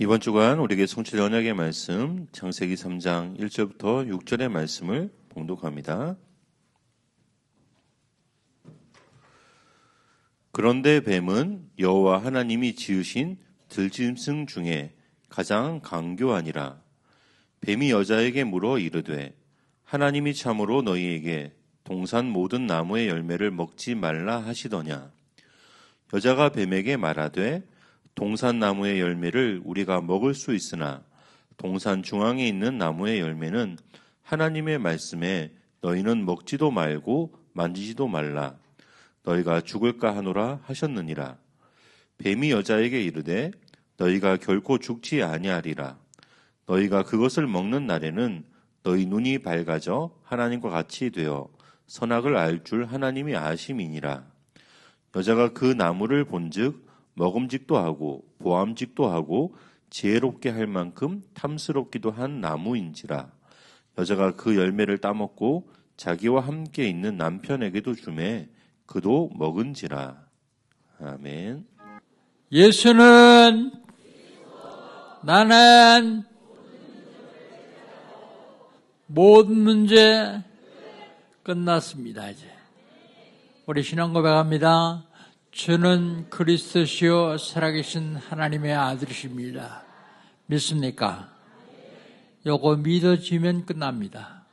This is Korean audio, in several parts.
이번 주간 우리에게 성취될 언약의 말씀 창세기 3장 1절부터 6절의 말씀을 봉독합니다. 그런데 뱀은 여호와 하나님이 지으신 들짐승 중에 가장 강교하니라. 뱀이 여자에게 물어 이르되 하나님이 참으로 너희에게 동산 모든 나무의 열매를 먹지 말라 하시더냐. 여자가 뱀에게 말하되 동산 나무의 열매를 우리가 먹을 수 있으나 동산 중앙에 있는 나무의 열매는 하나님의 말씀에 너희는 먹지도 말고 만지지도 말라. 너희가 죽을까 하노라 하셨느니라. 뱀이 여자에게 이르되 너희가 결코 죽지 아니하리라. 너희가 그것을 먹는 날에는 너희 눈이 밝아져 하나님과 같이 되어 선악을 알 줄 하나님이 아심이니라. 여자가 그 나무를 본즉 먹음직도 하고 보암직도 하고 지혜롭게 할 만큼 탐스럽기도 한 나무인지라. 여자가 그 열매를 따먹고 자기와 함께 있는 남편에게도 주매 그도 먹은지라. 아멘. 예수는 나는 모든 문제 끝났습니다. 이제 우리 신앙 고백합니다. 주는 그리스도시요 살아계신 하나님의 아들이십니다. 믿습니까? 요거 믿어지면 끝납니다.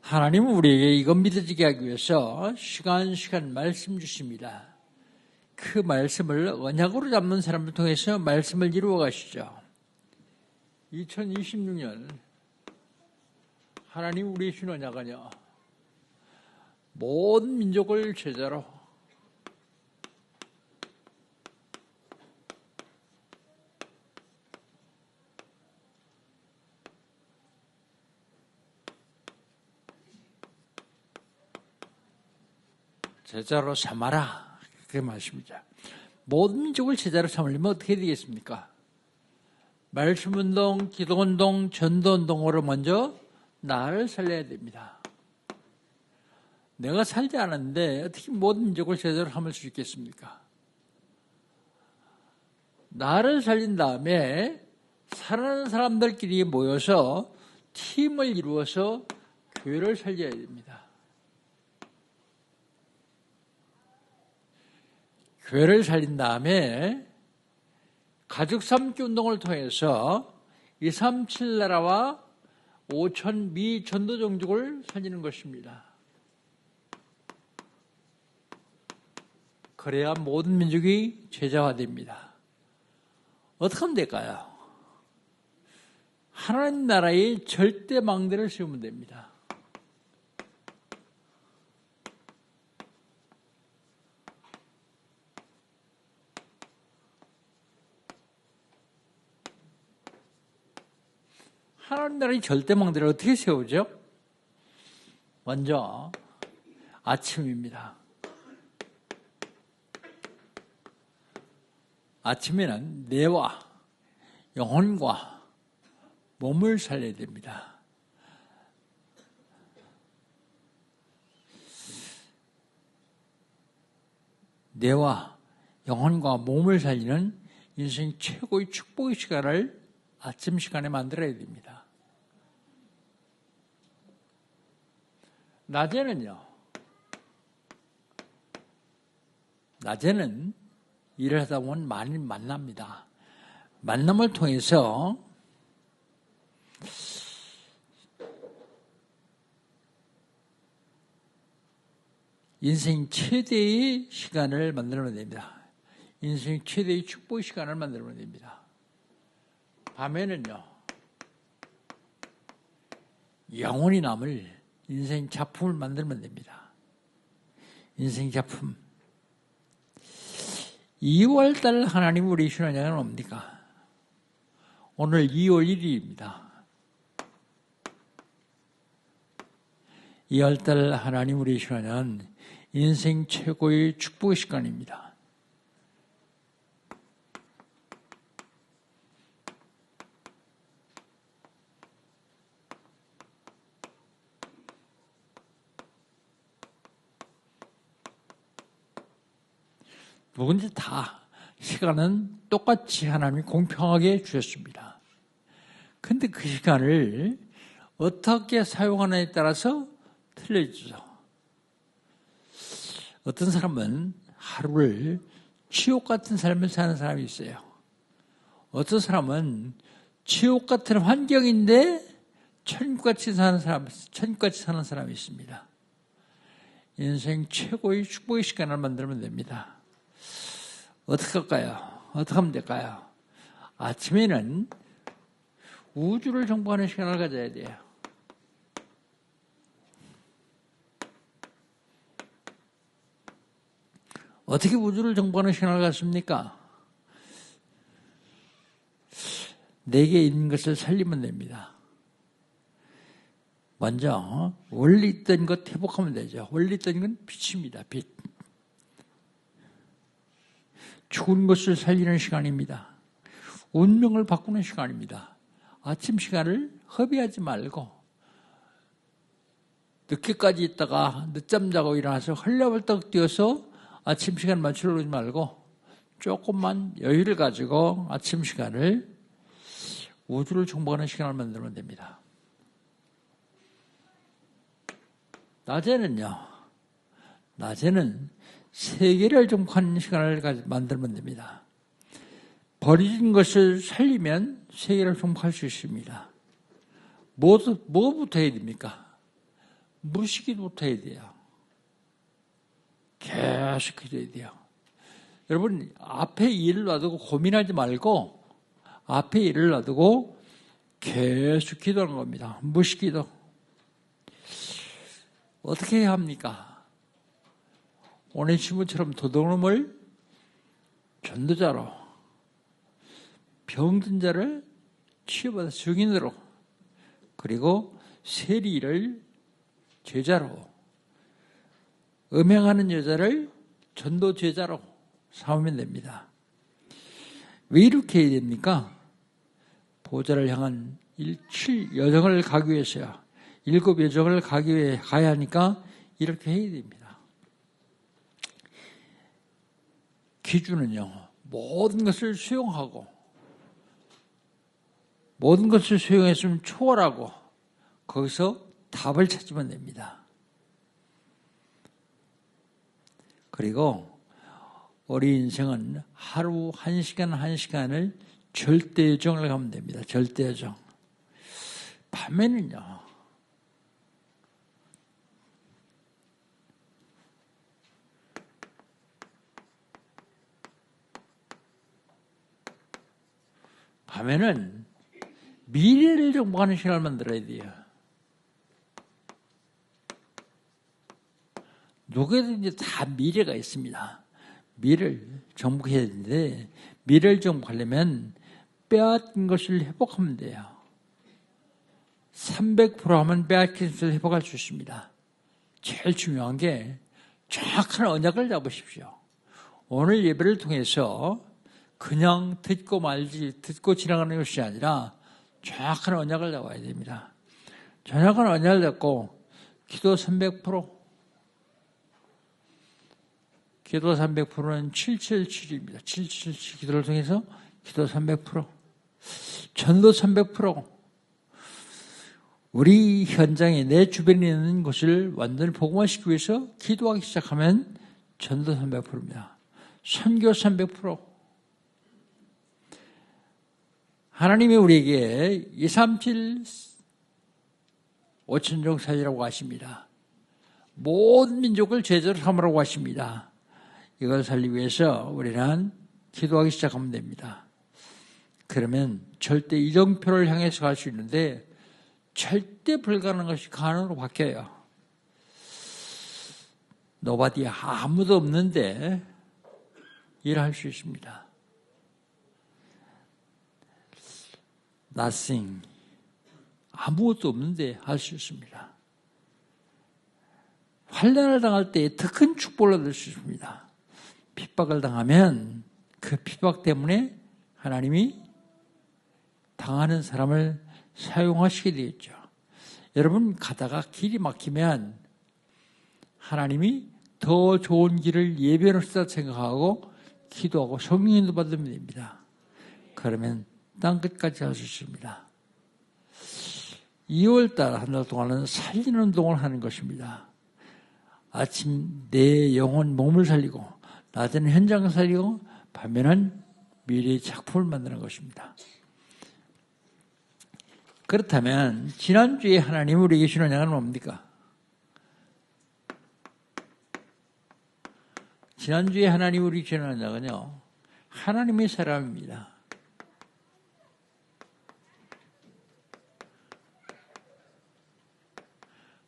하나님은 우리에게 이거 믿어지게 하기 위해서 시간 말씀 주십니다. 그 말씀을 언약으로 잡는 사람을 통해서 말씀을 이루어 가시죠. 2026년 하나님 우리의 신 언약은요, 모든 민족을 제자로 삼아라. 그게 말씀이죠. 모든 민족을 제자로 삼으려면 어떻게 되겠습니까? 말씀운동, 기도운동, 전도운동으로 먼저 나를 살려야 됩니다. 내가 살지 않았는데 어떻게 모든 민족을 제자로 삼을 수 있겠습니까? 나를 살린 다음에 살아나는 사람들끼리 모여서 팀을 이루어서 교회를 살려야 됩니다. 교회를 살린 다음에 가족 삼기 운동을 통해서 237 나라와 5천 미 전도 종족을 살리는 것입니다. 그래야 모든 민족이 제자화됩니다. 어떻게 하면 될까요? 하나님 나라의 절대 망대를 세우면 됩니다. 하나님 나라의 절대망대를 어떻게 세우죠? 먼저 아침입니다. 아침에는 뇌와 영혼과 몸을 살려야 됩니다. 뇌와 영혼과 몸을 살리는 인생 최고의 축복의 시간을 아침 시간에 만들어야 됩니다. 낮에는 일을 하다 보면 많이 만납니다. 만남을 통해서 인생 최대의 시간을 만들면 됩니다. 인생 최대의 축복의 시간을 만들면 됩니다. 밤에는요, 영원히 남을 인생 작품을 만들면 됩니다. 인생 작품. 2월달 하나님 우리 신앙여행은 옵니까? 오늘 2월 1일입니다. 2월달 하나님 우리 신앙여행은 인생 최고의 축복의 시간입니다. 누군지 다 시간은 똑같이 하나님이 공평하게 주셨습니다. 근데 그 시간을 어떻게 사용하느냐에 따라서 틀려지죠. 어떤 사람은 하루를 지옥 같은 삶을 사는 사람이 있어요. 어떤 사람은 지옥 같은 환경인데 천국같이 사는 사람이 있습니다. 인생 최고의 축복의 시간을 만들면 됩니다. 어떻게 할까요? 어떻게 하면 될까요? 아침에는 우주를 정복하는 시간을 가져야 돼요. 어떻게 우주를 정복하는 시간을 갖습니까? 내게 있는 것을 살리면 됩니다. 먼저 원래 있던 것 회복하면 되죠. 원래 있던 건 빛입니다. 빛. 죽은 것을 살리는 시간입니다. 운명을 바꾸는 시간입니다. 아침 시간을 허비하지 말고 늦게까지 있다가 늦잠 자고 일어나서 헐레벌떡 뛰어서 아침 시간 맞추려고 하지 말고 조금만 여유를 가지고 아침 시간을 우주를 정복하는 시간을 만들면 됩니다. 낮에는 세계를 정복하는 시간을 만들면 됩니다. 버려진 것을 살리면 세계를 정복할 수 있습니다. 뭐부터 해야 됩니까? 무시기부터 해야 돼요. 계속 기도해야 돼요. 여러분, 앞에 일을 놔두고 고민하지 말고 앞에 일을 놔두고 계속 기도하는 겁니다. 무시기도. 어떻게 해야 합니까? 오네시모처럼 도둑놈을 전도자로, 병든 자를 치유받아 증인으로, 그리고 세리를 제자로, 음행하는 여자를 전도 제자로 삼으면 됩니다. 왜 이렇게 해야 됩니까? 보좌를 향한 7 여정을 가기 위해서요. 7 여정을 가기 위해 가야 하니까 이렇게 해야 됩니다. 기준은요, 모든 것을 수용하고, 모든 것을 수용했으면 초월하고, 거기서 답을 찾으면 됩니다. 그리고 우리 인생은 하루 1시간 1시간을 절대여정을 가면 됩니다. 절대여정. 밤에는요, 미래를 정복하는 시간을 만들어야 돼요. 누구든지 다 미래가 있습니다. 미래를 정복해야 되는데, 미래를 정복하려면 빼앗긴 것을 회복하면 돼요. 300% 하면 빼앗긴 것을 회복할 수 있습니다. 제일 중요한 게 정확한 언약을 잡으십시오. 오늘 예배를 통해서 그냥 듣고 말지, 듣고 지나가는 것이 아니라 정확한 언약을 잡아야 됩니다. 정확한 언약을 잡고 기도 300%, 기도 300%는 777입니다. 777 기도를 통해서 기도 300%, 전도 300%, 우리 현장에 내 주변에 있는 것을 완전히 복음화시키기 위해서 기도하기 시작하면 전도 300%입니다. 선교 300%. 하나님이 우리에게 237 5천종 살리라고 하십니다. 모든 민족을 제자로 삼으라고 하십니다. 이걸 살리기 위해서 우리는 기도하기 시작하면 됩니다. 그러면 절대 이정표를 향해서 갈 수 있는데 절대 불가능한 것이 가능으로 바뀌어요. 노바디 아무도 없는데 일할 수 있습니다. nothing, 아무것도 없는데 할 수 있습니다. 환난을 당할 때 더 큰 축복을 얻을 수 있습니다. 핍박을 당하면 그 핍박 때문에 하나님이 당하는 사람을 사용하시게 되었죠. 여러분, 가다가 길이 막히면 하나님이 더 좋은 길을 예배로서 생각하고 기도하고 성령인도 받으면 됩니다. 그러면 땅끝까지 갈 수 있습니다. 2월달 한 달 동안은 살리는 운동을 하는 것입니다. 아침 내 영혼 몸을 살리고 낮에는 현장을 살리고 밤에는 미래의 작품을 만드는 것입니다. 그렇다면 지난주에 하나님 우리에게 주신 언약은 뭡니까? 지난주에 하나님 우리에게 주신 언약은요, 하나님의 사람입니다.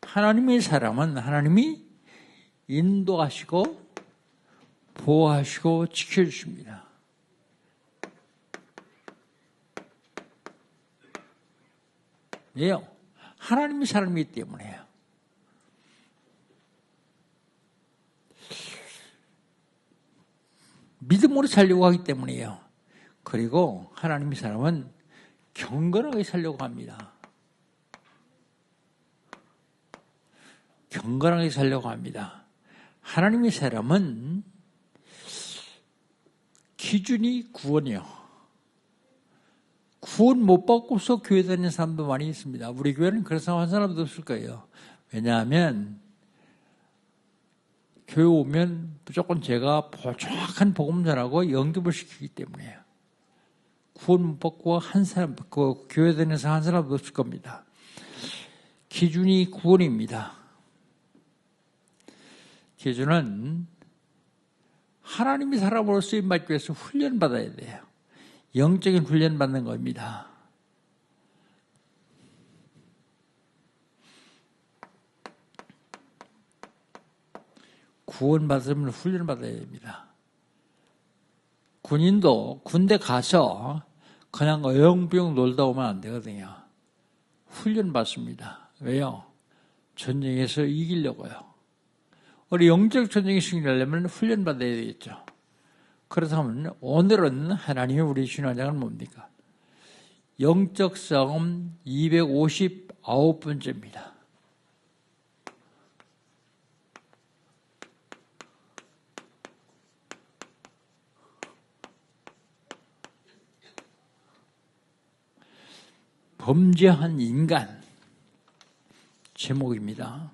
하나님의 사람은 하나님이 인도하시고 보호하시고 지켜주십니다. 왜요? 하나님이 사람이기 때문에요. 믿음으로 살려고 하기 때문이에요. 그리고 하나님의 사람은 경건하게 살려고 합니다. 경건하게 살려고 합니다. 하나님의 사람은 기준이 구원이요. 구원 못 받고서 교회 다니는 사람도 많이 있습니다. 우리 교회는 그런 상황 한 사람도 없을 거예요. 왜냐하면 교회 오면 무조건 제가 정확한 복음 전하고 영접을 시키기 때문에요. 구원 못 받고 한 사람, 그 교회 다니는 사람 한 사람도 없을 겁니다. 기준이 구원입니다. 기준은 하나님이 사람으로 쓰임받기 위해서 훈련받아야 돼요. 영적인 훈련받는 겁니다. 구원받으면 훈련받아야 됩니다. 군인도 군대 가서 그냥 어영부영 놀다 오면 안 되거든요. 훈련받습니다. 왜요? 전쟁에서 이기려고요. 우리 영적 전쟁에 승리하려면 훈련받아야 되겠죠. 그렇다면 오늘은 하나님이 우리 주신 언약은 뭡니까? 영적 싸움 259번째입니다. 범죄한 인간 제목입니다.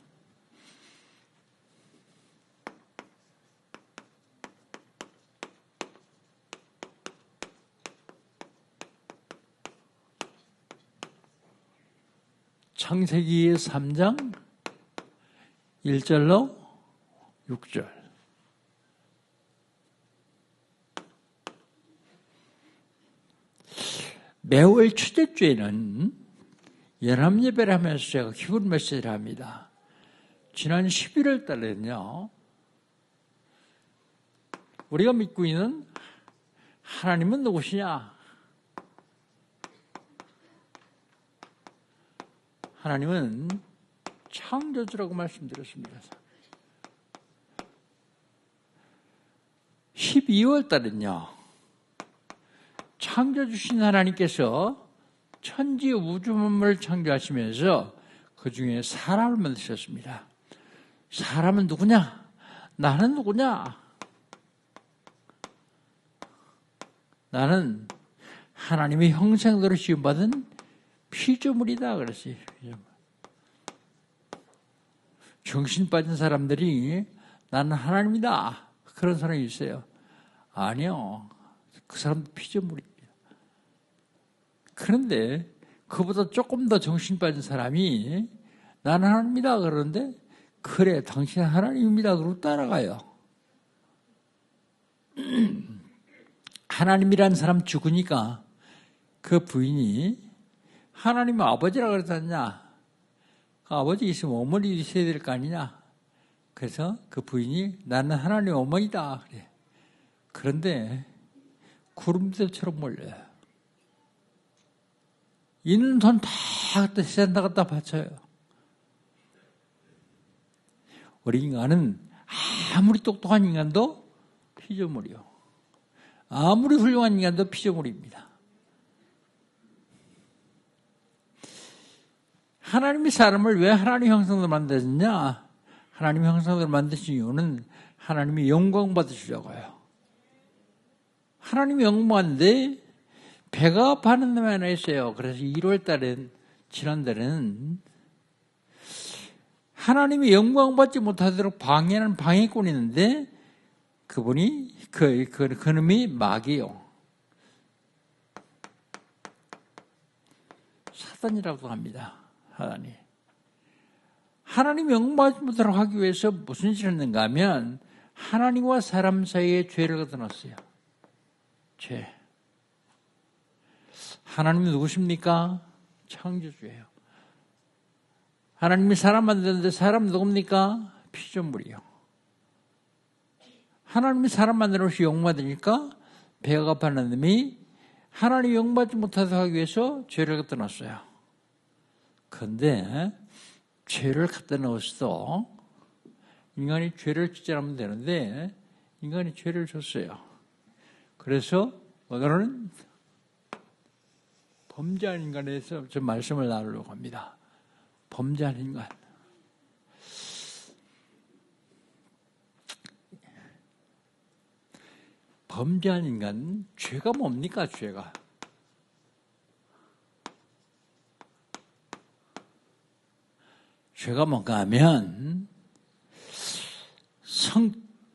창세기 3장 1절로 6절. 매월 초대주에는 연합예배를 하면서 제가 기분 메시지를 합니다. 지난 11월 달에는요, 우리가 믿고 있는 하나님은 누구시냐? 하나님은 창조주라고 말씀드렸습니다. 12월 달은요, 창조주신 하나님께서 천지 우주 만물을 창조하시면서 그 중에 사람을 만드셨습니다. 사람은 누구냐? 나는 누구냐? 나는 하나님의 형상대로 지음받은 피조물이다 그랬어요. 정신 빠진 사람들이 나는 하나님이다 그런 사람이 있어요. 아니요, 그 사람도 피조물입니다. 그런데 그보다 조금 더 정신 빠진 사람이 나는 하나님이다 그러는데, 그래 당신은 하나님입니다 그러고 따라가요. 하나님이라는 사람 죽으니까 그 부인이 하나님 아버지라 그러지 않냐? 그 아버지 있으면 어머니도 있어야 될 거 아니냐? 그래서 그 부인이 나는 하나님 어머니다 그래. 그런데 구름대처럼 몰려요. 있는 돈 다 세상다 갖다 바쳐요. 우리 인간은 아무리 똑똑한 인간도 피조물이요. 아무리 훌륭한 인간도 피조물입니다. 하나님이 사람을 왜 하나님 형상으로 만드셨냐? 하나님 형상으로 만드신 이유는 하나님이 영광 받으시려고요. 하나님이 영광인데 배가 고파하는 놈이 하나 있어요. 그래서 1월 달엔, 지난달에는 하나님이 영광받지 못하도록 방해하는 방해꾼이 있는데 그분이 그 놈이 마귀요. 사단이라고 합니다. 하나님 영광받지 못하도록 하기 위해서 무슨 짓을 했는가 하면 하나님과 사람 사이에 죄를 갖다 놨어요. 죄. 하나님이 누구십니까? 창조주예요. 하나님이 사람 만드는데 사람 누굽니까? 피조물이요. 하나님이 사람 만들어 놓으시 영광받으니까 배가 고파하는 놈이 하나님 영광받지 못하도록 하기 위해서 죄를 갖다 놨어요. 그런데 죄를 갖다 넣었어. 인간이 죄를 짓지 않으면 되는데 인간이 죄를 줬어요. 그래서 오늘은 범죄한 인간에 대해서 좀 말씀을 나누려고 합니다. 범죄한 인간. 범죄한 인간, 죄가 뭡니까, 죄가? 죄가 뭔가 하면,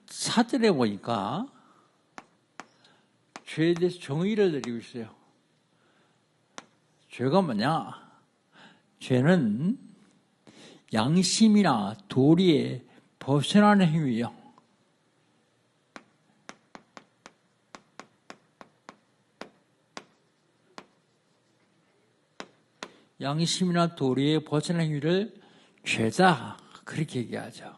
사전에 보니까, 죄에 대해서 정의를 내리고 있어요. 죄가 뭐냐? 죄는 양심이나 도리에 벗어나는 행위예요. 양심이나 도리에 벗어나는 행위를 죄다 그렇게 얘기하죠.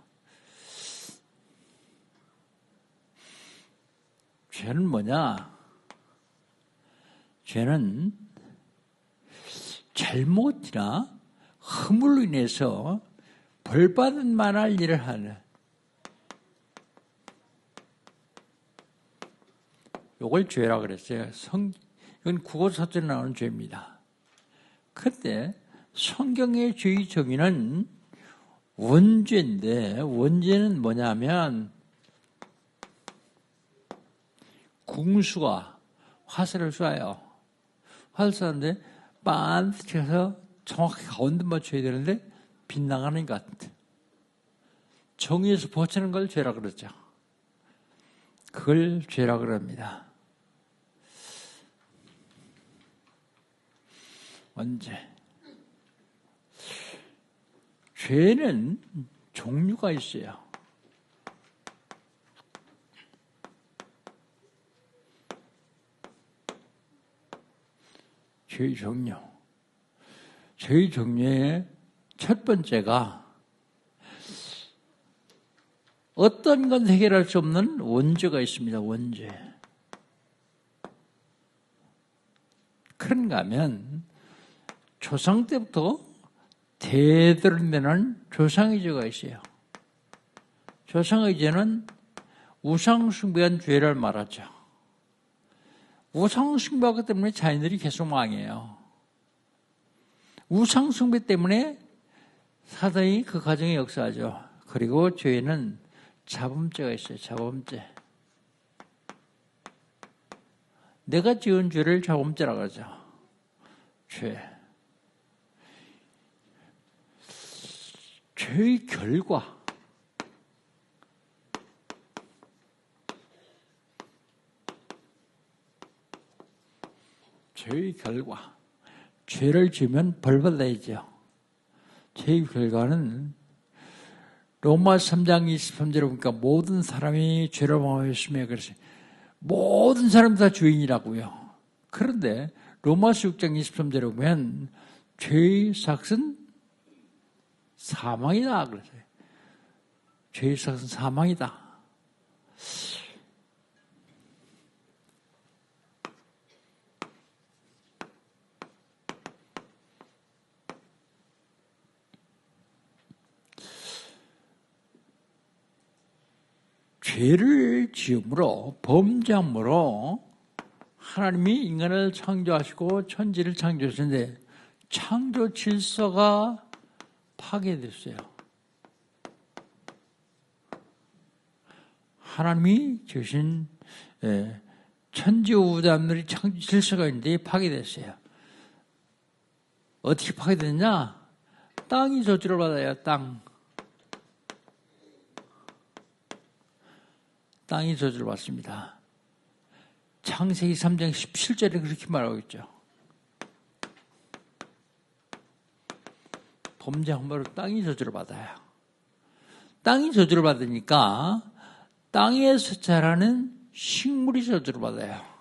죄는 뭐냐? 죄는 잘못이나 허물로 인해서 벌받은 만할 일을 하는, 이걸 죄라 그랬어요. 이건 국어사전에 나오는 죄입니다. 그런데 성경의 죄의 정의는 원죄인데, 원죄는 뭐냐면 궁수가 화살을 쏴요. 화살 쏘는데 빤듯 해서 정확히 가운데 맞춰야 되는데 빗나가는 것 같아. 정의에서 벗어나는 걸 죄라 그러죠. 그걸 죄라 그럽니다. 언제? 죄는 종류가 있어요. 죄의 종류. 죄의 종류의 첫 번째가 어떤 건 해결할 수 없는 원죄가 있습니다. 원죄. 그런가 하면 조상 때부터 대대로되는 조상의 죄가 있어요. 조상의 죄는 우상숭배한 죄를 말하죠. 우상숭배하기 때문에 자녀들이 계속 망해요. 우상숭배 때문에 사단이 그 가정에 역사하죠. 그리고 죄에는 자범죄가 있어요. 자범죄. 내가 지은 죄를 자범죄라고 하죠. 죄. 죄의 결과. 죄의 결과. 죄를 지으면 벌받아야죠. 죄의 결과는 로마 3장 23절에 보니까 모든 사람이 죄를 범하였으며 그래서 모든 사람 다 죄인이라고요. 그런데 로마서 6장 23절에 보면 죄의 삭은 사망이다 그랬어요. 죄의 삭은 사망이다. 죄를 지음으로, 범죄함으로 하나님이 인간을 창조하시고 천지를 창조하셨는데 창조 질서가 파괴됐어요. 하나님이 주신 천지우주단물이 창조 질서가 있는데 파괴됐어요. 어떻게 파괴됐냐? 땅이 저주를 받아요. 땅이 저주를 받습니다. 창세기 3장 17절에 그렇게 말하고 있죠. 범죄 함으로 땅이 저주를 받아요. 땅이 저주를 받으니까 땅에서 자라는 식물이 저주를 받아요.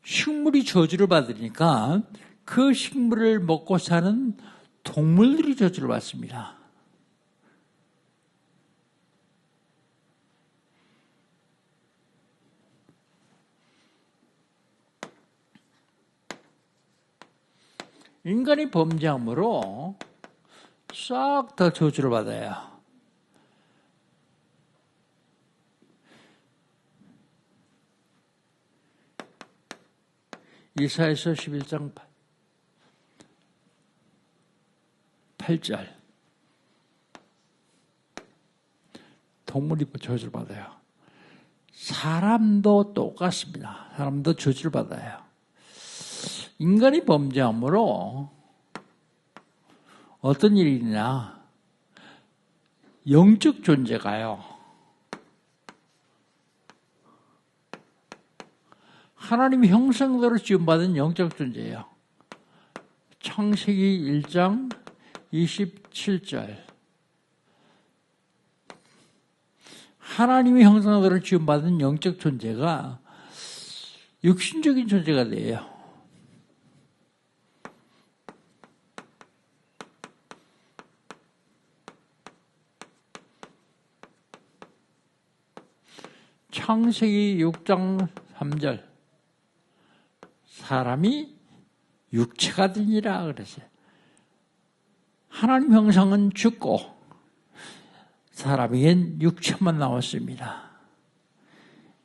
식물이 저주를 받으니까 그 식물을 먹고 사는 동물들이 저주를 받습니다. 인간이 범죄함으로 싹 다 저주를 받아요. 이사야서 11장 8절 동물이 저주를 받아요. 사람도 똑같습니다. 사람도 저주를 받아요. 인간이 범죄함으로 어떤 일이 있냐? 영적 존재가요. 하나님의 형상대로 지음받은 영적 존재예요. 창세기 1장 27절. 하나님의 형상대로 지음받은 영적 존재가 육신적인 존재가 돼요. 창세기 6장 3절. 사람이 육체가 되니라 그랬어요. 하나님 형상은 죽고 사람에겐 육체만 나왔습니다.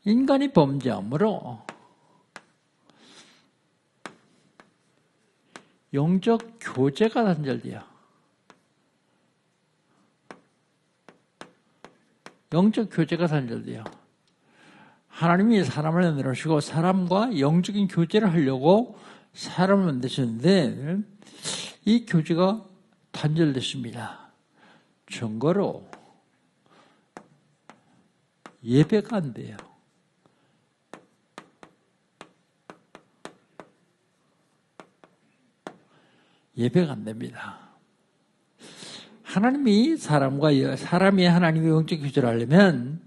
인간이 범죄함으로 영적 교제가 단절돼요. 영적 교제가 단절돼요. 하나님이 사람을 만들으시고 사람과 영적인 교제를 하려고 사람을 만드셨는데 이 교제가 단절됐습니다. 증거로 예배가 안 돼요. 예배가 안 됩니다. 하나님이 사람이 하나님의 영적 교제를 하려면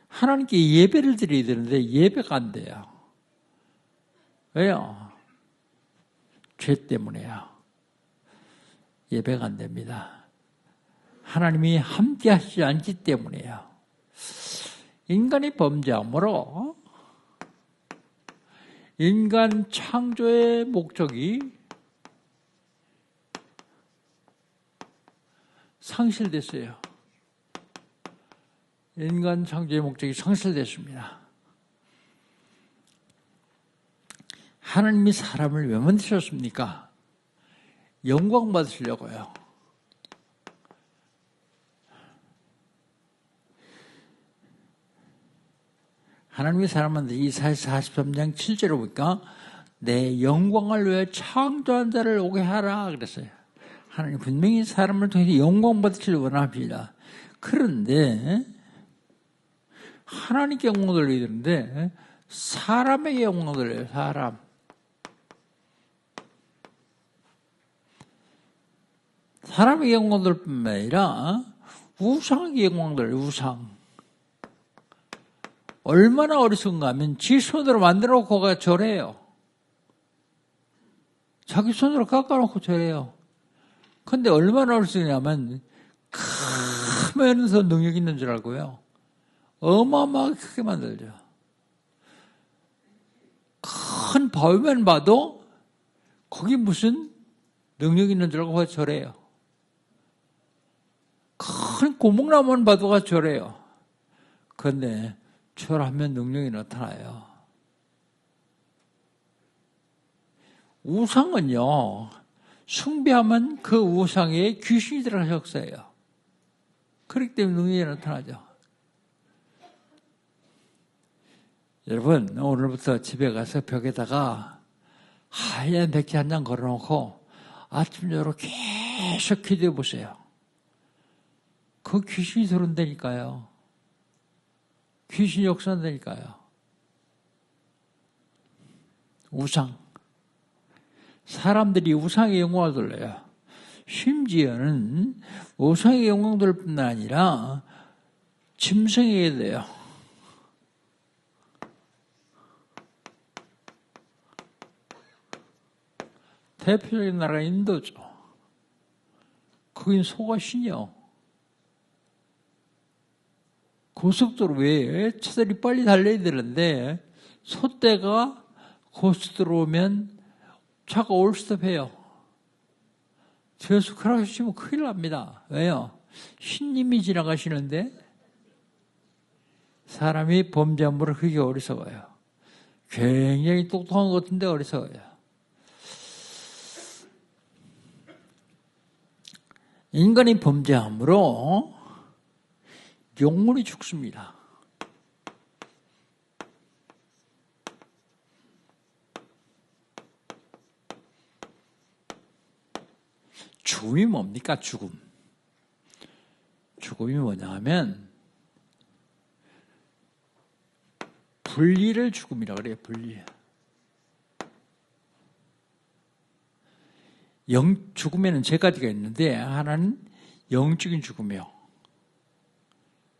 하나님께 예배를 드려야 되는데 예배가 안 돼요. 왜요? 죄 때문에요. 예배가 안 됩니다. 하나님이 함께 하시지 않기 때문에요. 인간이 범죄함으로 인간 창조의 목적이 상실됐어요. 인간 창조의 목적이 상실됐습니다. 하나님이 사람을 왜 만드셨습니까? 영광 받으시려고요. 하나님이 사람 만드신 이사야서 43장 7절에 보니까 내 영광을 위해 창조한 자를 오게 하라 그랬어요. 하나님 분명히 사람을 통해서 영광 받으시려고 원합니다. 그런데 하나님께 영광 돌려야 되는데 사람에게 영광 돌려요. 사람에게 영광 돌릴 뿐만 아니라 우상에게 영광 돌려요. 우상. 얼마나 어리석은가 하면 지 손으로 만들어 놓고 절해요. 자기 손으로 깎아놓고 절해요. 근데 얼마나 어리석냐면 크면서 능력 있는 줄 알고요. 어마어마하게 크게 만들죠. 큰 바위만 봐도 거기 무슨 능력 있는 줄 알고 절해요. 큰 고목나무만 봐도 절해요. 그런데 절하면 능력이 나타나요. 우상은요, 숭배하면 그 우상에 귀신이 들어가서 역사해요. 그렇기 때문에 능력이 나타나죠. 여러분, 오늘부터 집에 가서 벽에다가 하얀 백지 한 장 걸어놓고 아침, 저녁 계속 기도해 보세요. 그 귀신이 들어온다니까요. 귀신이 역사한다니까요. 우상. 사람들이 우상의 영광을 돌려요. 심지어는 우상의 영광 돌릴 뿐만 아니라 짐승에게 돼요. 대표적인 나라가 인도죠. 거긴 소가 신이요. 고속도로 외에 차들이 빨리 달려야 되는데 소떼가 고속도로 오면 차가 올스톱해요. 저수 크라시면 큰일 납니다. 왜요? 신님이 지나가시는데 사람이 범죄함으로 그게 어리석어요. 굉장히 똑똑한 것 같은데 어리석어요. 인간이 범죄함으로 영혼이 죽습니다. 죽음이 뭡니까? 죽음. 죽음이 뭐냐 하면 분리를 죽음이라고 그래요. 분리. 죽음에는 세 가지가 있는데 하나는 영적인 죽음이요.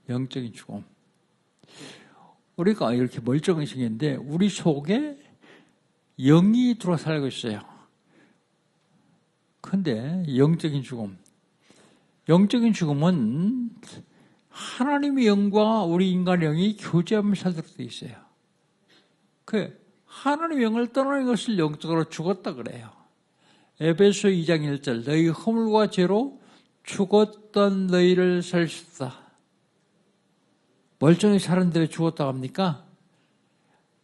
영적인 죽음. 우리가 이렇게 멀쩡히 생겼는데 우리 속에 영이 들어와 살고 있어요. 근데 영적인 죽음. 영적인 죽음은 하나님의 영과 우리 인간의 영이 교제하면서 살도록 되어 있어요. 그 하나님의 영을 떠나는 것을 영적으로 죽었다 그래요. 에베소 2장 1절 너희 허물과 죄로 죽었던 너희를 살리셨다. 멀쩡히 사람들이 죽었다고 합니까?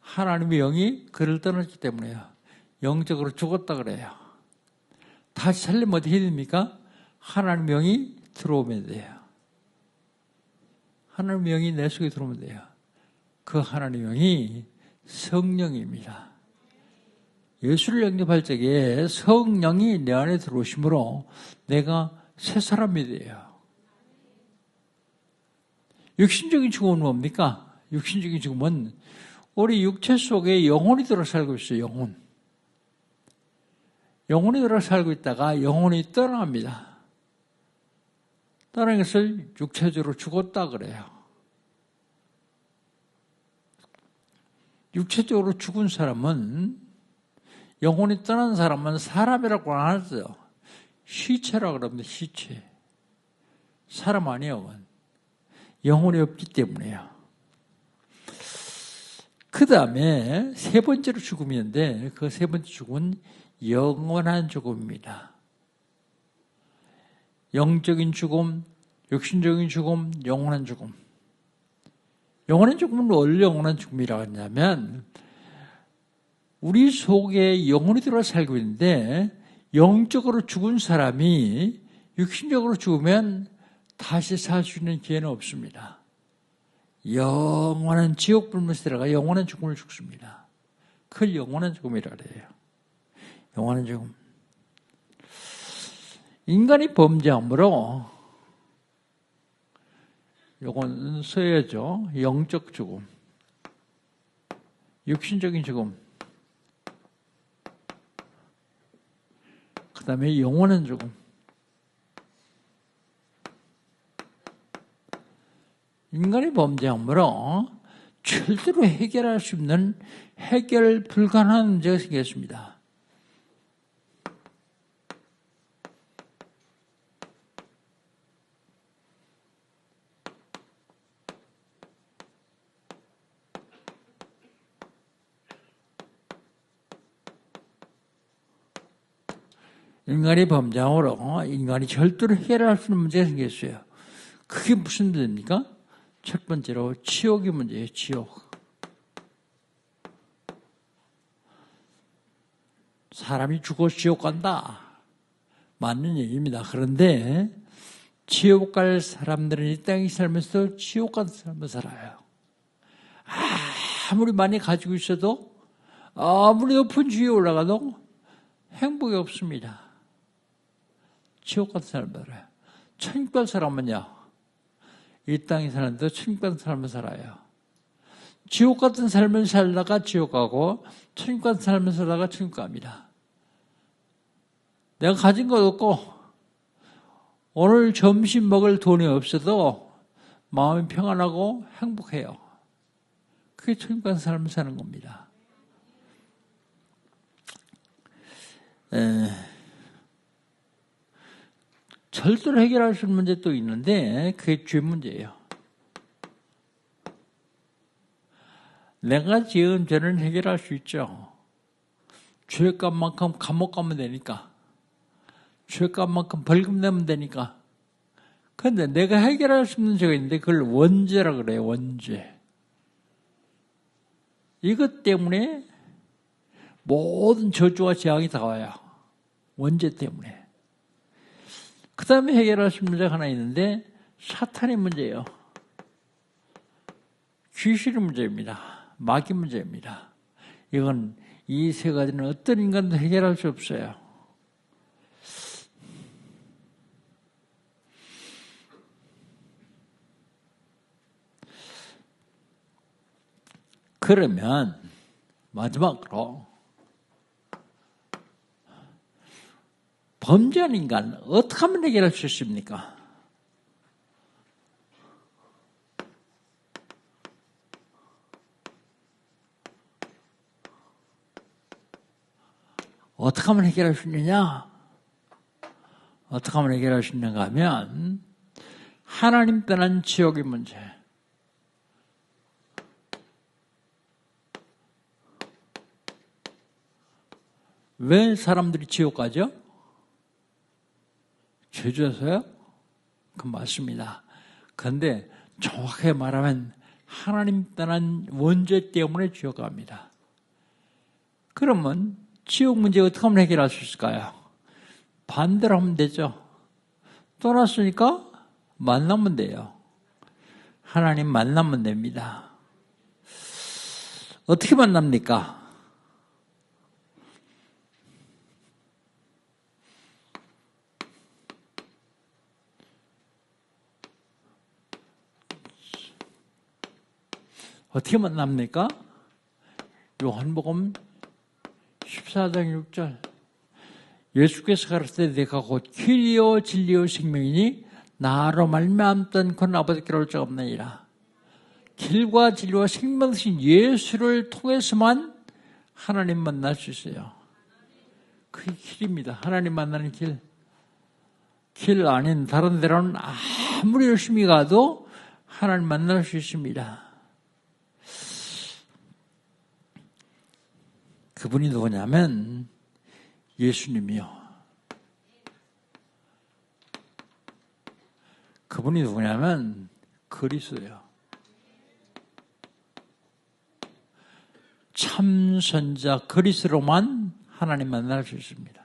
하나님의 영이 그를 떠났기 때문에요. 영적으로 죽었다 그래요. 다시 살려면 어떻게 해야 됩니까? 하나님의 영이 들어오면 돼요. 하나님의 영이 내 속에 들어오면 돼요. 그 하나님의 영이 성령입니다. 예수를 영접할 적에 성령이 내 안에 들어오심으로 내가 새 사람이 돼요. 육신적인 죽음은 뭡니까? 육신적인 죽음은 우리 육체 속에 영혼이 들어 살고 있어요. 영혼. 영혼이 들어 살고 있다가 영혼이 떠납니다. 떠나는 것을 육체적으로 죽었다 그래요. 육체적으로 죽은 사람은 영혼이 떠난 사람은 사람이라고 안 하죠. 시체라고 그럽니다. 시체. 사람 아니에요. 영혼이 없기 때문에요. 그 다음에 세 번째로 죽음이었는데 그 세 번째 죽음은 영원한 죽음입니다. 영적인 죽음, 육신적인 죽음, 영원한 죽음. 영원한 죽음은 원래 영원한 죽음이라고 하냐면 우리 속에 영혼이 들어와 살고 있는데 영적으로 죽은 사람이 육신적으로 죽으면 다시 살 수 있는 기회는 없습니다. 영원한 지옥 불면서 들어가 영원한 죽음을 죽습니다. 그걸 영원한 죽음이라고 해요. 영원한 죽음. 인간이 범죄함으로 요건 써야죠. 영적 죽음, 육신적인 죽음, 그 다음에 영원한 죽음. 인간이 범죄함으로 절대로 해결할 수 없는 해결 불가능한 문제가 생겼습니다. 인간이 범죄함으로 인간이 절대로 해결할 수 없는 문제가 생겼어요. 그게 무슨 문제입니까? 첫 번째로 지옥의 문제예요. 지옥. 사람이 죽어 지옥 간다. 맞는 얘기입니다. 그런데 지옥 갈 사람들은 이 땅에 살면서 지옥 가는 삶을 살아요. 아무리 많이 가지고 있어도 아무리 높은 지위에 올라가도 행복이 없습니다. 지옥 같은 삶을 살아요. 천국 갈 사람은요, 이 땅에 사는데 천국 같은 삶을 살아요. 지옥 같은 삶을 살다가 지옥 가고 천국 같은 삶을 살다가 천국 갑니다. 내가 가진 것 없고 오늘 점심 먹을 돈이 없어도 마음이 평안하고 행복해요. 그게 천국 같은 삶을 사는 겁니다. 절대로 해결할 수 있는 문제 또 있는데 그게 죄 문제예요. 내가 지은 죄는 해결할 수 있죠. 죄값만큼 감옥 가면 되니까. 죄값만큼 벌금 내면 되니까. 그런데 내가 해결할 수 있는 죄가 있는데 그걸 원죄라 그래요. 원죄. 이것 때문에 모든 저주와 재앙이 다가와요. 원죄 때문에. 그 다음에 해결할 수 있는 문제가 하나 있는데 사탄의 문제예요. 귀신의 문제입니다. 마귀 문제입니다. 이건 이 세 가지는 어떤 인간도 해결할 수 없어요. 그러면 마지막으로 범죄한 인간 어떻게 하면 해결할 수 있습니까? 어떻게 하면 해결할 수 있느냐? 어떻게 하면 해결할 수 있는가 하면 하나님 떠난 지옥의 문제. 왜 사람들이 지옥 가죠? 죄져서요? 그건 맞습니다. 그런데 정확하게 말하면 하나님 떠난 원죄 때문에 지옥 갑니다. 그러면 지옥 문제 어떻게 하면 해결할 수 있을까요? 반대로 하면 되죠. 떠났으니까 만나면 돼요. 하나님 만나면 됩니다. 어떻게 만납니까? 어떻게 만납니까? 요한복음 14장 6절. 예수께서 가르치되 내가 곧 길이요 진리요 생명이니 나로 말미암던 건 아버지께로 올 자가 없느니라. 길과 진리와 생명 되신 예수를 통해서만 하나님 만날 수 있어요. 그게 길입니다. 하나님 만나는 길. 길 아닌 다른 데로는 아무리 열심히 가도 하나님 만날 수 있습니다. 그분이 누구냐면 예수님이요. 그분이 누구냐면 그리스도예요. 참 선자 그리스도로만 하나님 만날 수 있습니다.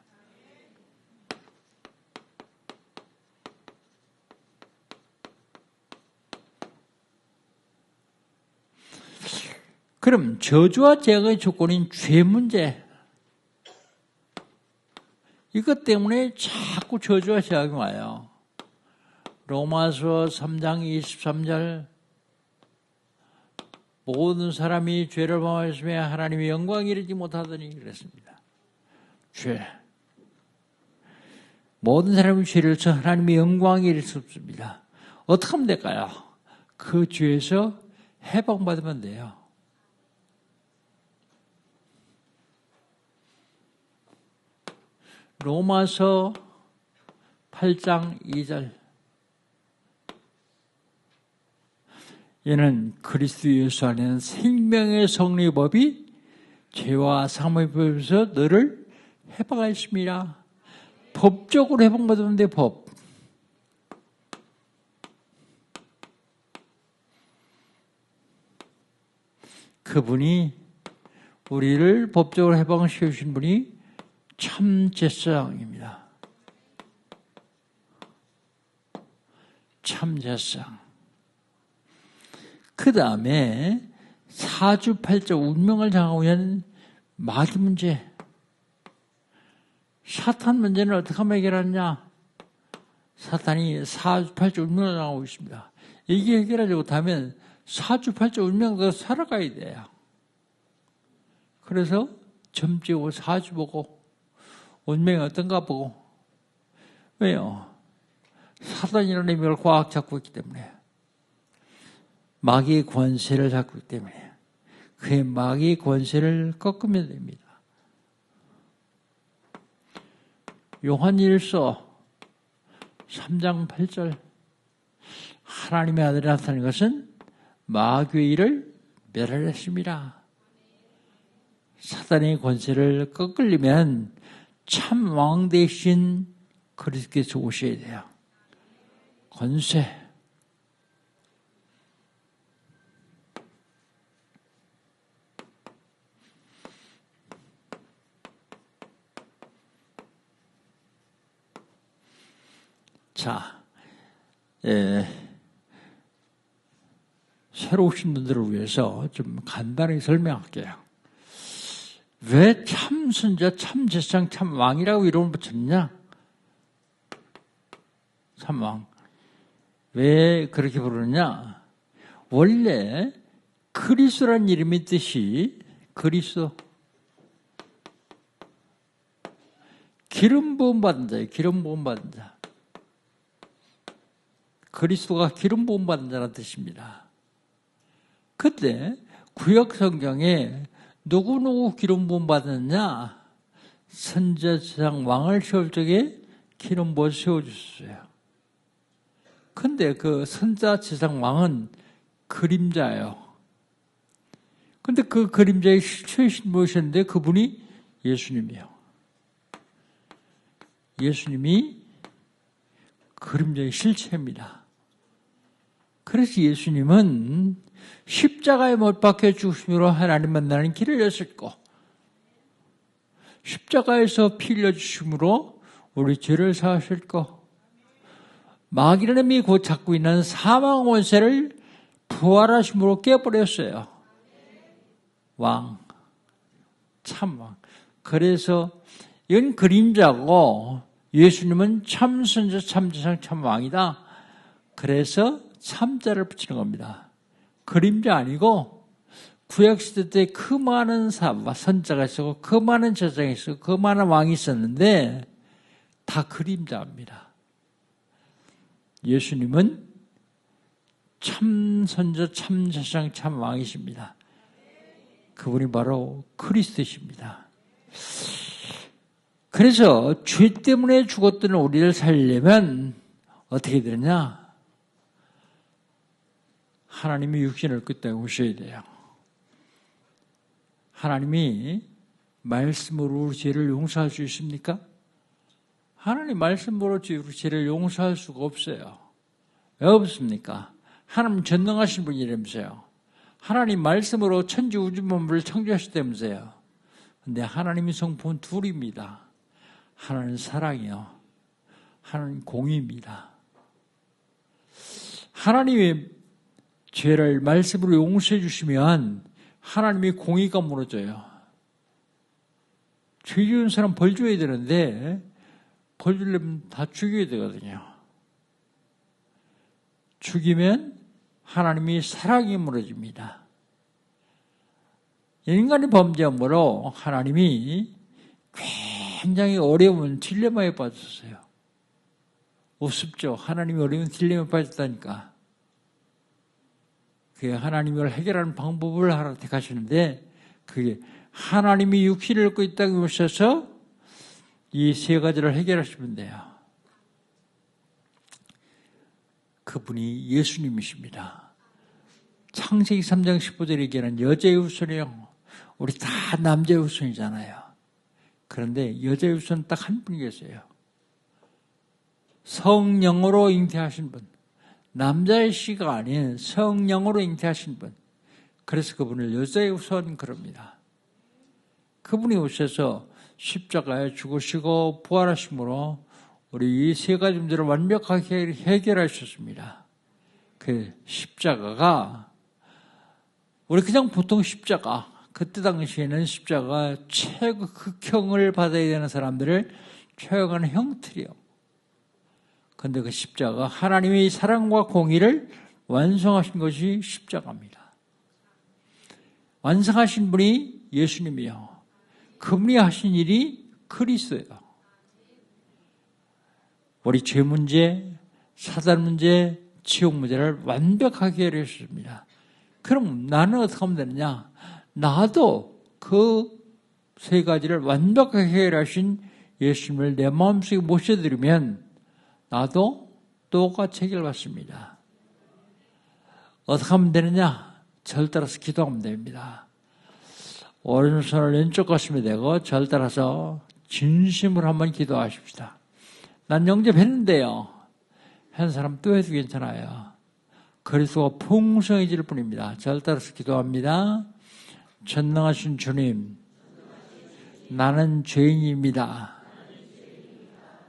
그럼 저주와 재앙의 조건인 죄 문제, 이것 때문에 자꾸 저주와 재앙이 와요. 로마서 3장 23절, 모든 사람이 죄를 범하였으며 하나님의 영광에 이르지 못하더니 그랬습니다. 죄. 모든 사람이 죄를 쳐 하나님의 영광에 이를 수 없습니다. 어떻게 하면 될까요? 그 죄에서 해방받으면 돼요. 로마서 8장 2절. 이는 그리스도 예수 안에는 생명의 성리법이 죄와 사망의 법에서 너를 해방하였습니다. 법적으로 해방받으면 돼, 법. 그분이 우리를 법적으로 해방시켜주신 분이 참 제사장입니다. 참 제사장. 그 다음에 사주팔자 운명을 장하고 있는 마귀 문제. 사탄 문제는 어떻게 하면 해결하느냐? 사탄이 사주팔자 운명을 장하고 있습니다. 이게 해결하지 못하면 사주팔자 운명도 살아가야 돼요. 그래서 점지고 사주 보고 운명이 어떤가 보고. 왜요? 사단이라는 힘을 꽉 잡고 있기 때문에. 마귀의 권세를 잡고 있기 때문에. 그의 마귀의 권세를 꺾으면 됩니다. 요한일서 3장 8절 하나님의 아들이 나타난 것은 마귀의 일을 멸하였습니다. 사단의 권세를 꺾으려면 참 왕 대신 그리스도께서 오셔야 돼요. 권세. 자, 새로 오신 분들을 위해서 좀 간단히 설명할게요. 왜 참선자, 참제사장, 참왕이라고 이름을 붙였냐? 참왕. 왜 그렇게 부르느냐? 원래 그리스도라는 이름의 뜻이 그리스도. 기름 부음 받은 자예요. 기름 부음 받은 자. 그리스도가 기름 부음 받은 자라는 뜻입니다. 그때 구약 성경에 누구 기름 부음 받았느냐? 선자, 제사장, 왕을 세울 적에 기름 부어 세워주셨어요. 근데 그 선자, 제사장, 왕은 그림자예요. 근데 그 그림자의 실체이신 무엇이었는데 그분이 예수님이에요. 예수님이 그림자의 실체입니다. 그래서 예수님은 십자가에 못 박혀 죽으심으로 하나님 만나는 길을 여셨고 십자가에서 피 흘려주심으로 우리 죄를 사하셨고 마귀라는 힘이 곧 잡고 있는 사망 원세를 부활하심으로 깨버렸어요. 왕, 참왕. 그래서 이건 그림자고 예수님은 참선자, 참제사장, 참왕이다. 그래서 참자를 붙이는 겁니다. 그림자 아니고 구약시대 때 그 많은 선자가 있었고 그 많은 제사장이 있었고 그 많은 왕이 있었는데 다 그림자입니다. 예수님은 참선자, 참제사장, 참왕이십니다. 그분이 바로 그리스도십니다. 그래서 죄 때문에 죽었던 우리를 살리려면 어떻게 되느냐? 하나님이 육신을 그 땅에 오셔야 돼요. 하나님이 말씀으로 우리 죄를 용서할 수 있습니까? 하나님 말씀으로 우리 죄를 용서할 수가 없어요. 왜 없습니까? 하나님 전능하신 분이라면서요. 하나님 말씀으로 천지 우주 만물을 창조하셨다면서요. 근데 하나님의 성품은 둘입니다. 하나는 사랑이요. 하나는 공의입니다. 하나님의 죄를 말씀으로 용서해 주시면 하나님의 공의가 무너져요. 죄 지은 사람 벌 줘야 되는데 벌 주려면 다 죽여야 되거든요. 죽이면 하나님이 사랑이 무너집니다. 인간의 범죄함으로 하나님이 굉장히 어려운 딜레마에 빠졌어요. 우습죠. 하나님이 어려운 딜레마에 빠졌다니까. 그게 하나님을 해결하는 방법을 하나 택하시는데 그게 하나님이 육신을 입고 이 땅에 오셔서 이 세 가지를 해결하시면 돼요. 그분이 예수님이십니다. 창세기 3장 15절에 얘기하는 여자의 후손이요. 우리 다 남자의 후손이잖아요. 그런데 여자의 후손은 딱 한 분이 계세요. 성령으로 잉태하신 분. 남자의 씨가 아닌 성령으로 잉태하신 분. 그래서 그분을 여자의 우선 그럽니다. 그분이 오셔서 십자가에 죽으시고 부활하심으로 우리 이 세 가지 문제를 완벽하게 해결하셨습니다. 그 십자가가 우리 그냥 보통 십자가, 그때 당시에는 십자가 최고 극형을 받아야 되는 사람들을 처형하는 형틀이요. 그런데 그 십자가 하나님의 사랑과 공의를 완성하신 것이 십자가입니다. 완성하신 분이 예수님이요. 그분이 하신 일이 그리스도예요. 우리 죄 문제, 사단 문제, 지옥 문제를 완벽하게 해결했습니다. 그럼 나는 어떻게 하면 되느냐? 나도 그 세 가지를 완벽하게 해결하신 예수님을 내 마음속에 모셔드리면 나도 똑같이 해결받습니다. 어떻게 하면 되느냐? 절 따라서 기도하면 됩니다. 오른손을 왼쪽 가슴에 대고 절 따라서 진심으로 한번 기도하십시다. 난 영접했는데요. 한 사람 또 해도 괜찮아요. 그리스도가 풍성해질 뿐입니다. 절 따라서 기도합니다. 전능하신 주님, 나는 죄인입니다.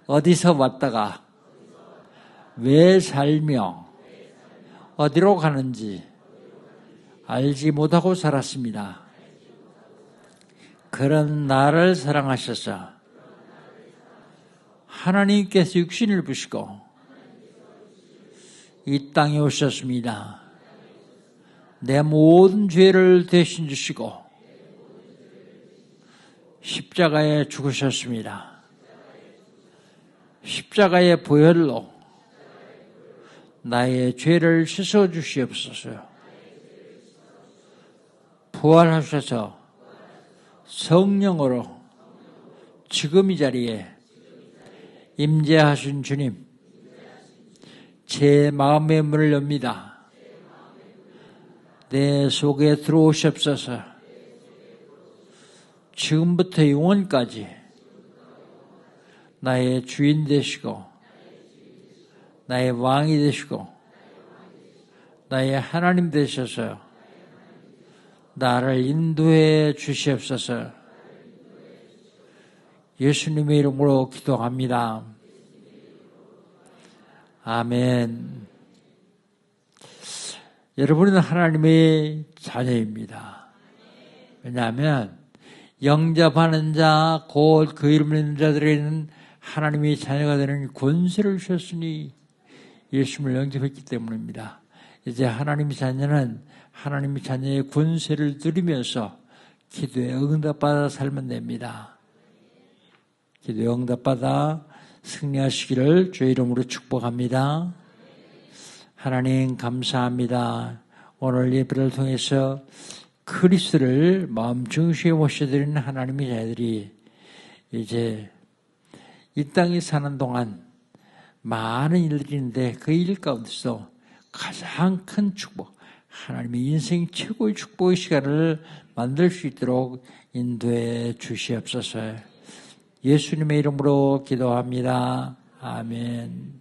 어디서 왔다가 왜 살며 어디로 가는지 알지 못하고 살았습니다. 그런 나를 사랑하셔서 하나님께서 육신을 입으시고 이 땅에 오셨습니다. 내 모든 죄를 대신 주시고 십자가에 죽으셨습니다. 십자가의 보혈로 나의 죄를 씻어 주시옵소서. 부활하셔서 성령으로 지금 이 자리에 임재하신 주님, 제 마음의 문을 엽니다. 내 속에 들어오시옵소서. 지금부터 영원까지 나의 주인 되시고 나의 왕이 되시고 나의 하나님 되셔서 나를 인도해 주시옵소서. 예수님의 이름으로 기도합니다. 아멘. 여러분은 하나님의 자녀입니다. 왜냐하면 영접하는 자, 곧 그 이름을 믿는 자들에게는 하나님의 자녀가 되는 권세를 주셨으니 예수님을 영접했기 때문입니다. 이제 하나님의 자녀는 하나님의 자녀의 권세를 누리면서 기도에 응답받아 살면 됩니다. 기도에 응답받아 승리하시기를 주의 이름으로 축복합니다. 하나님 감사합니다. 오늘 예배를 통해서 그리스도를 마음 중심에 모셔드리는 하나님의 자녀들이 이제 이 땅에 사는 동안 많은 일들이 있는데 그 일 가운데서 가장 큰 축복, 하나님의 인생 최고의 축복의 시간을 만들 수 있도록 인도해 주시옵소서. 예수님의 이름으로 기도합니다. 아멘.